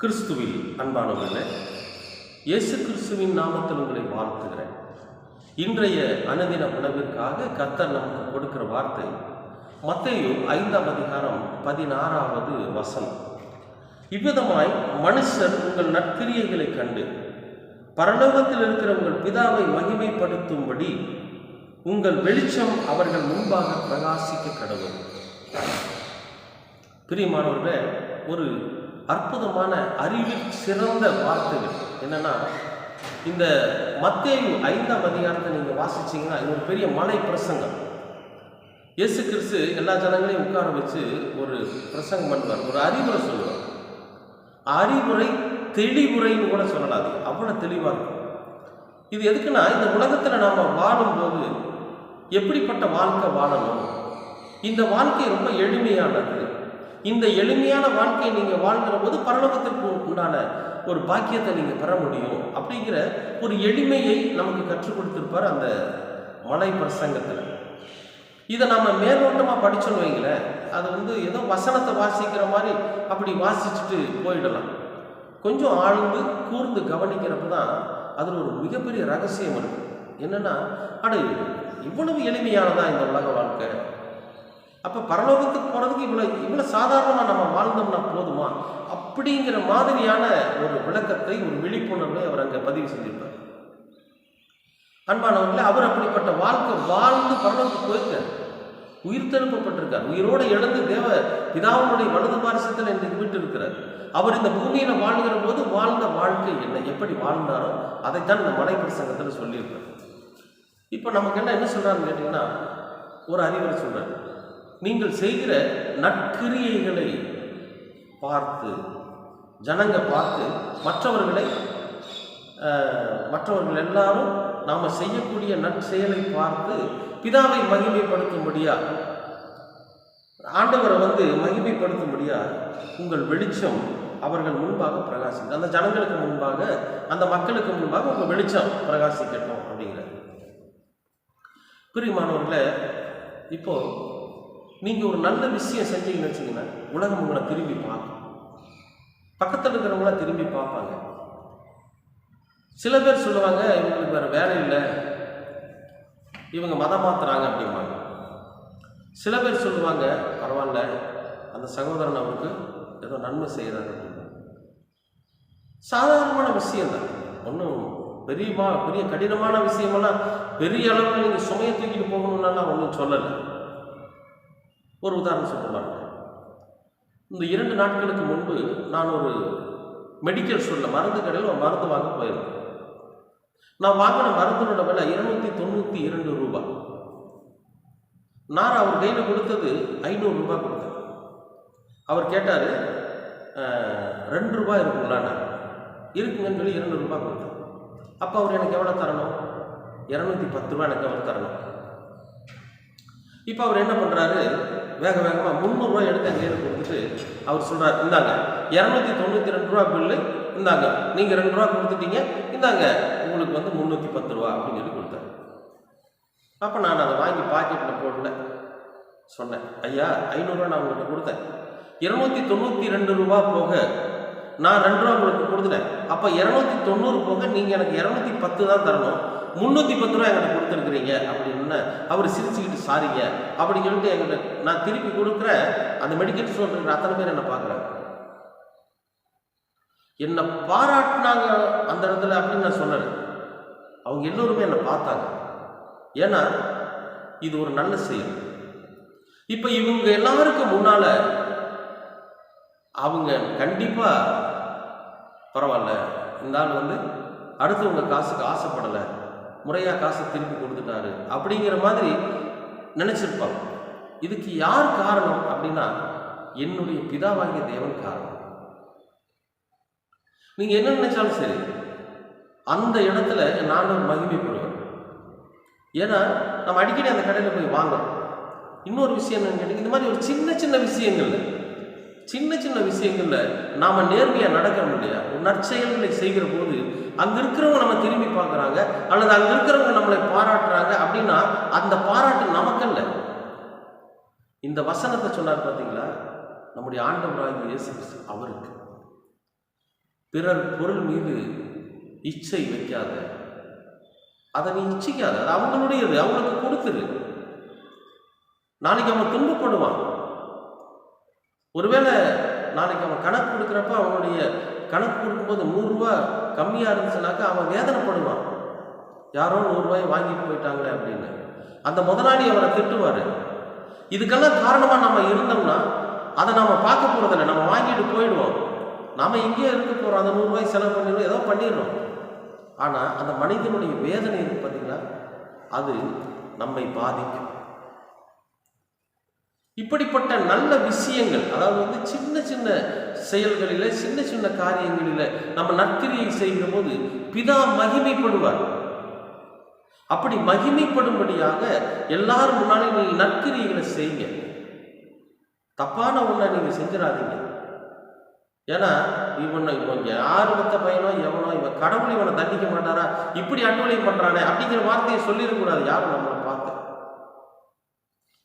கிறிஸ்துவில் அன்பானவர்களே, இயேசு கிறிஸ்துவின் நாமத்தில் உங்களை வாழ்த்துகிறேன். இன்றைய அனுதின உணவிற்காக கர்த்தர் நமக்கு கொடுக்கிற வார்த்தை மத்தேயு 5ஆம் அதிகாரம் 16வது வசனம். இவ்விதமாய் மனுஷர் உங்கள் நற்கிரியைகளை கண்டு பரலோகத்தில் இருக்கிற உங்கள் பிதாவை மகிமைப்படுத்தும்படி உங்கள் வெளிச்சம் அவர்கள் முன்பாக பிரகாசிக்க கடவுள். பிரியமானவர்களே, ஒரு அற்புதமான அறிவில் சிறந்த வார்த்தைகள் என்னன்னா, இந்த மத்தேயு 5ஆம் அதிகாரத்தை நீங்கள் வாசிச்சீங்கன்னா இது ஒரு பெரிய மலை பிரசங்கம். இயேசு கிறிஸ்து எல்லா ஜனங்களையும் உட்கார வச்சு ஒரு பிரசங்கம் பண்ணுவார், ஒரு அறிவுரை சொல்லுவார். அறிவுரை தெளிவுரைன்னு கூட சொல்லலாது, அவ்வளோ தெளிவாக இருக்கும். இது எதுக்குன்னா, இந்த உலகத்தில் நாம் வாழும்போது எப்படிப்பட்ட வாழ்க்கை வாழணும், இந்த வாழ்க்கை ரொம்ப எளிமையானது, இந்த எளிமையான வாழ்க்கையை நீங்கள் வாழ்கிற போது பரலோகத்திற்கு உண்டான ஒரு பாக்கியத்தை நீங்கள் பெற முடியும் அப்படிங்கிற ஒரு எளிமையை நமக்கு கற்றுக் கொடுத்துருப்பார் அந்த மலை பிரசங்கத்தில். இதை நம்ம மேலோட்டமாக படிச்சோன்னு வைங்களேன், அது ஏதோ வசனத்தை வாசிக்கிற மாதிரி அப்படி வாசிச்சுட்டு போயிடலாம். கொஞ்சம் ஆழ்ந்து கூர்ந்து கவனிக்கிறப்ப தான் அதில் ஒரு மிகப்பெரிய ரகசியம் இருக்குது. என்னென்னா, இவ்வளவு எளிமையானதா இந்த உலக வாழ்க்கை, அப்போ பரலோகத்துக்கு போகிறதுக்கு இவ்வளோ சாதாரணமாக நம்ம வாழ்ந்தோம்னா போதுமா அப்படிங்கிற மாதிரியான ஒரு விளக்கத்தை, ஒரு விழிப்புணர்வை அவர் அங்கே பதிவு செஞ்சிருப்பார். அன்பானவர்களே, அவர் அப்படிப்பட்ட வாழ்க்கை வாழ்ந்து பரலோகத்துக்கு போயிருக்கார், உயிர் தெழுப்பப்பட்டிருக்கார், உயிரோடு எழுந்து தேவ பிதாவுடைய வலது பாரிசத்தில் இன்றைக்கு வீட்டு இருக்கிறார். அவர் இந்த பூமியில் வாழ்கிற போது வாழ்ந்த வாழ்க்கை என்ன, எப்படி வாழ்ந்தாரோ அதைத்தான் இந்த மலை பிரசங்கத்தில் சொல்லியிருப்பார். இப்போ நமக்கு என்ன சொல்கிறாருன்னு கேட்டிங்கன்னா, ஒரு அறிவுரை சொல்கிறார். நீங்கள் செய்கிற நற்கிரியைகளை பார்த்து ஜனங்க பார்த்து மற்றவர்கள் எல்லாரும் நாம் செய்யக்கூடிய நற்செயலை பார்த்து பிதாவை மகிமைப்படுத்தும்படியா, ஆண்டவரை மகிமைப்படுத்தும்படியா உங்கள் வெளிச்சம் அவர்கள் முன்பாக பிரகாசிக்கும். அந்த ஜனங்களுக்கு முன்பாக, அந்த மக்களுக்கு முன்பாக உங்கள் வெளிச்சம் பிரகாசிக்கட்டும் அப்படிங்கிறார். பிரியமானவர்களே, இப்போ நீங்கள் ஒரு நல்ல விஷயம் செஞ்சீங்கன்னு வச்சிங்கன்னா உலகம் உங்களை திரும்பி பார்க்கும், பக்கத்தில் இருக்கிறவங்களாம் திரும்பி பார்ப்பாங்க. சில பேர் சொல்லுவாங்க, இவங்களுக்கு வேறு வேலை இல்லை, இவங்க மதம் மாற்றுறாங்க அப்படிம்பாங்க. சில பேர் சொல்லுவாங்க, பரவாயில்ல, அந்த சகோதரன் அவருக்கு ஏதோ நன்மை செய்கிறாங்க அப்படின்னா. சாதாரணமான விஷயம்தான், ஒன்றும் பெரிய கடினமான விஷயமெல்லாம் பெரிய அளவில் நீங்கள் சுமையை தூக்கிட்டு போகணும்னாலாம் ஒன்றும் சொல்லலை. ஒரு உதாரணம் சொல்லுவாங்க. இந்த 2 நாட்களுக்கு முன்பு நான் ஒரு மெடிக்கல் ஸ்டோரில் மருந்து கடையில் ஒரு மருந்து வாங்க போயிருந்தேன். நான் வாங்கின மருந்தோட விலை 292 ரூபாய். நான் அவர் கையில் கொடுத்தது 500 ரூபாய் கொடுத்தேன். அவர் கேட்டார், 2 ரூபாய் இருக்குங்களா? நான் இருக்குங்கன்னு சொல்லி 200 ரூபாய் கொடுத்தேன். அப்போ அவர் எனக்கு எவ்வளோ தரணும்? 210 ரூபா எனக்கு அவர் தரணும். இப்போ அவர் என்ன பண்ணுறாரு, வேகமாக 300 ரூபாய் எடுத்து என் கையில் கொடுத்துட்டு அவர் சொல்கிறார், இந்தாங்க 292 ரூபா பில்லு, இந்தாங்க நீங்கள் 2 ரூபா கொடுத்துட்டீங்க, இந்தாங்க உங்களுக்கு 310 ரூபா அப்படின்னு சொல்லி கொடுத்தாரு. அப்போ நான் அதை வாங்கி பாக்கெட்டில் போடல, சொன்னேன், ஐயா 500 ரூபா நான் உங்களுக்கு கொடுத்தேன், 292 ரூபா போக நான் 2 ரூபா உங்களுக்கு கொடுத்துட்டேன், அப்போ 290 போக நீங்கள் எனக்கு 210 தான் தரணும், 310 ரூபா என்கிட்ட கொடுத்துருக்குறீங்க அப்படின்னு. அவர் சிரிச்சுக்கிட்டு சாரிங்க அப்படின்னு சொல்லிட்டு என்கிட்ட நான் திருப்பி கொடுக்குறேன். அந்த மெடிக்கல் ஸ்டோர் இருக்கிற அத்தனை பேர் என்னை பார்க்குறாங்க, என்னை பாராட்டினாங்க அந்த இடத்துல அப்படின்னு நான் சொன்னேன். அவங்க எல்லோருமே என்னை பார்த்தாங்க, ஏன்னா இது ஒரு நல்ல செயல். இப்போ இவங்க எல்லாருக்கும் முன்னால் அவங்க கண்டிப்பாக பரவாயில்ல, இந்த ஆள் அடுத்தவங்க காசுக்கு ஆசைப்படலை, முறையாக காசை திருப்பி கொடுத்துட்டாரு அப்படிங்கிற மாதிரி நினச்சிருப்பாங்க. இதுக்கு யார் காரணம் அப்படின்னா, என்னுடைய பிதாவாகிய தேவன் காரணம். நீங்கள் என்ன நினைச்சாலும் சரி, அந்த இடத்துல நான் ஒரு மகிமைப்படுவேன். ஏன்னா நம்ம அடிக்கடி அந்த கடையில் போய் வாங்குறோம். இன்னொரு விஷயம் என்னன்னு கேட்டீங்க, இந்த மாதிரி ஒரு சின்ன விஷயங்களில் நாம் நேர்மையாக நடக்கிறோம் இல்லையா, ஒரு நற்செயல்களை செய்கிற போது அங்கே இருக்கிறவங்க நம்ம திரும்பி பார்க்குறாங்க, அல்லது அங்கே இருக்கிறவங்க நம்மளை பாராட்டுறாங்க அப்படின்னா அந்த பாராட்டு நமக்கல்ல. இந்த வசனத்தை சொன்னார் பார்த்தீங்களா, நம்முடைய ஆண்டவராகிய இயேசு கிறிஸ்து அவருக்கு. பிறர் பொருள் மீது இச்சை வைக்காத, அதை நீ இச்சிக்காத, அது அவங்களுடையது, அவங்களுக்கு கொடுத்துரு. நாளைக்கு அவன் துன்பப்படுவான். ஒருவேளை நாளைக்கு அவன் கணக்கு கொடுக்குறப்ப அவனுடைய கணக்கு கொடுக்கும்போது 100 ரூபா கம்மியாக இருந்துச்சுனாக்கா அவன் வேதனைப்படுவான். யாரோ 100 ரூபாய் வாங்கிட்டு போயிட்டாங்களே அப்படின்னு. அந்த முதலாளி அவரை திட்டுவார். இதுக்கெல்லாம் காரணமாக நம்ம இருந்தோம்னா அதை நம்ம பார்க்க போகிறதில்ல, நம்ம வாங்கிட்டு போயிடுவோம். நாம் இங்கேயே இருக்க போகிறோம், அந்த 100 ரூபாய் செலவு பண்ணிடுவோம், ஏதோ பண்ணிடுறோம். ஆனால் அந்த மனிதனுடைய வேதனை இருக்கு பார்த்தீங்களா, அது நம்மை பாதிக்கும். இப்படிப்பட்ட நல்ல விஷயங்கள், அதாவது சின்ன சின்ன செயல்களில், சின்ன சின்ன காரியங்களில் நம்ம நற்கிரியை செய்கிற போது பிதா மகிமைப்படுவார். அப்படி மகிமைப்படும்படியாக எல்லாரும் முன்னாலே நீங்கள் நற்கிரிகளை செய்யுங்க. தப்பான ஒன்றை நீங்கள் செஞ்சிடாதீங்க. ஏன்னா இவன் யார் மத்த பையனோ எவனோ, இவன் கடவுள் இவனை தண்டிக்க மாட்டாரா, இப்படி அட்டூழியம் பண்றானே அப்படிங்கிற வார்த்தையை சொல்லிடக்கூடாது யாரும் நம்மளை பார்த்து.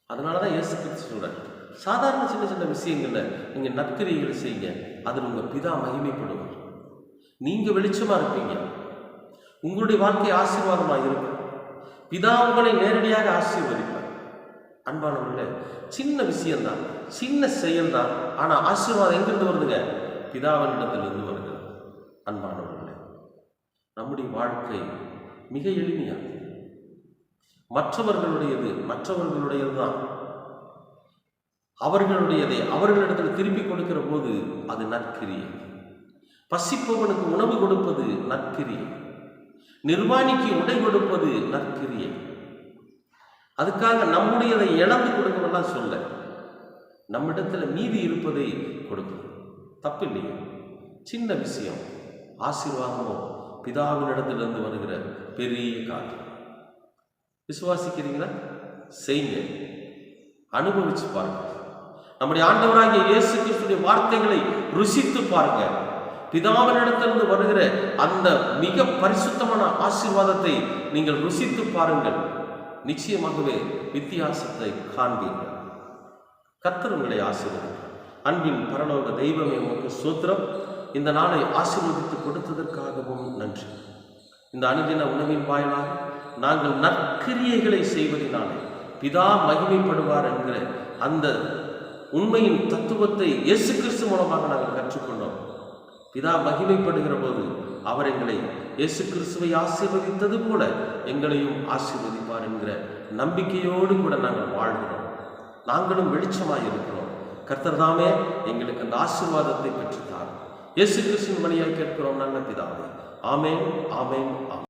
அதனாலதான் இயேசு கிறிஸ்து சொல்றார், சாதாரண சின்ன சின்ன விஷயங்கள்ல நீங்க நற்கிரிகளை செய்யுங்க, அதில் உங்க பிதா மகிமைப்படுவார். நீங்க வெளிச்சமா இருப்பீங்க, உங்களுடைய வாழ்க்கை ஆசீர்வாதமா இருக்கும். பிதா உங்களை நேரடியாக ஆசீர்வதிப்பார். அன்பானவர்களே, சின்ன விஷயம்தான், சின்ன செயல்தான், ஆனா ஆசீர்வாதம் எங்கிருந்து வருதுங்க? பிதாவினிடத்திலிருந்து வருகிறது. அன்பானவர்களே, நம்முடைய வாழ்க்கை மிக எளிமையாக, மற்றவர்களுடையது தான், அவர்களுடையதை அவர்களிடத்தில் திருப்பி கொடுக்கிற போது அது நற்கிரியை. பசிப்பவனுக்கு உணவு கொடுப்பது நற்கிரியை, நிர்வாணிக்கு உடை கொடுப்பது நற்கிரியை. அதுக்காக நம்முடையதை இழந்து கொடுக்கணும்லாம் சொல்ல, நம்மிடத்துல மீதி இருப்பதை கொடுக்கணும், தப்பு இல்லையே. சின்ன விஷயம் ஆசீர்வாதமோ பிதாவினிடத்திலிருந்து வருகிற பெரிய காரியம். விசுவாசிக்கிறீங்களா? செய்யுங்க, அனுபவிச்சு பாருங்க. நம்முடைய ஆண்டவராகிய இயேசு கிறிஸ்துவின் வார்த்தைகளை ருசித்து பாருங்க. பிதாவினிடத்திலிருந்து வருகிற அந்த மிக பரிசுத்தமான ஆசீர்வாதத்தை நீங்கள் ருசித்து பாருங்கள். நிச்சயமாகவே வித்தியாசத்தை காண்பீர்கள். கர்த்தர் உங்களை ஆசீர்வதிப்பார். அன்பின் பரலோக தெய்வமே, உமக்கு ஸ்தோத்திரம். இந்த நாளை ஆசீர்வதித்து கொடுத்ததற்காகவும் நன்றி. இந்த அனுதின உணவின் வாயிலாக நாங்கள் நற்கிரியைகளை செய்வதனாலே பிதா மகிமைப்படுவார் என்கிற அந்த உண்மையின் தத்துவத்தை இயேசு கிறிஸ்து மூலமாக நாங்கள் கற்றுக்கொண்டோம். பிதா மகிமைப்படுகிற போது அவர் எங்களை இயேசு கிறிஸ்துவை ஆசீர்வதித்தது போல எங்களையும் ஆசீர்வதிப்பார் என்கிற நம்பிக்கையோடு கூட நாங்கள் வாழ்கிறோம். நாங்களும் வெளிச்சமாய் இருக்கிறோம். கர்த்தர் தாமே எங்களுக்கு அந்த ஆசீர்வாதத்தை பெற்றுத்தார். இயேசு கிறிஸ்துவின் வழியாக கேட்கிறோம் நல்ல பிதாவே. ஆமென், ஆமென், ஆமென்.